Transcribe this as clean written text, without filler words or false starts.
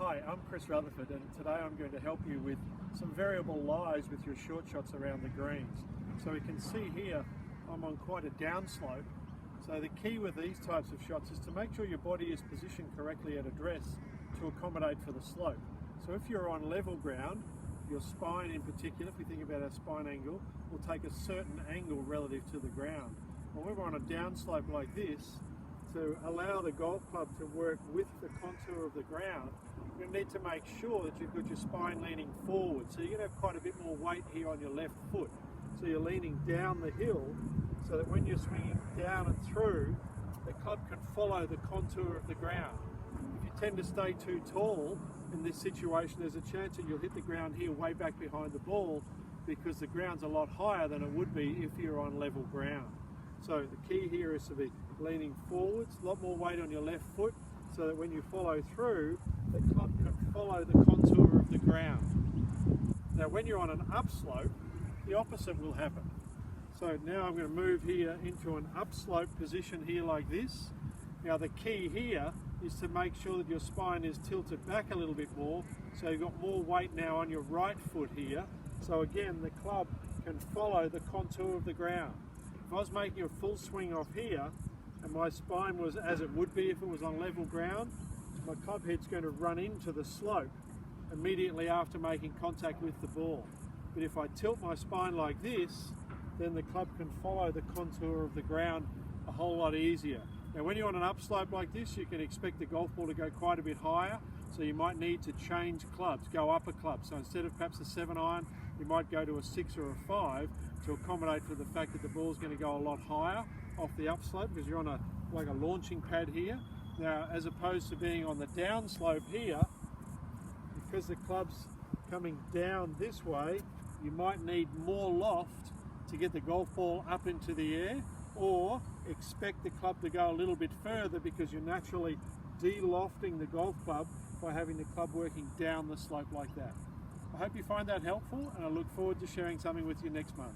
Hi, I'm Chris Rutherford, and today I'm going to help you with some variable lies with your short shots around the greens. So we can see here I'm on quite a downslope. So the key with these types of shots is to make sure your body is positioned correctly at address to accommodate for the slope. So if you're on level ground, your spine in particular, if we think about our spine angle, will take a certain angle relative to the ground. When we're on a downslope like this, to allow the golf club to work with the contour of the ground, you need to make sure that you've got your spine leaning forward. So you're going to have quite a bit more weight here on your left foot. So you're leaning down the hill so that when you're swinging down and through, the club can follow the contour of the ground. If you tend to stay too tall in this situation, there's a chance that you'll hit the ground here way back behind the ball because the ground's a lot higher than it would be if you're on level ground. So the key here is to be leaning forwards, a lot more weight on your left foot, so that when you follow through, the club can follow the contour of the ground. Now when you're on an upslope, the opposite will happen. So now I'm going to move here into an upslope position here like this. Now the key here is to make sure that your spine is tilted back a little bit more, so you've got more weight now on your right foot here. So again, the club can follow the contour of the ground. If I was making a full swing off here and my spine was as it would be if it was on level ground, my club head's going to run into the slope immediately after making contact with the ball. But if I tilt my spine like this, then the club can follow the contour of the ground a whole lot easier. Now when you're on an upslope like this, you can expect the golf ball to go quite a bit higher, so you might need to change clubs, go up a club. So instead of perhaps a 7-iron, you might go to a 6 or a 5 to accommodate for the fact that the ball's going to go a lot higher off the upslope because you're on like a launching pad here. Now as opposed to being on the downslope here, because the club's coming down this way, you might need more loft to get the golf ball up into the air, or expect the club to go a little bit further because you're naturally de-lofting the golf club by having the club working down the slope like that. I hope you find that helpful, and I look forward to sharing something with you next month.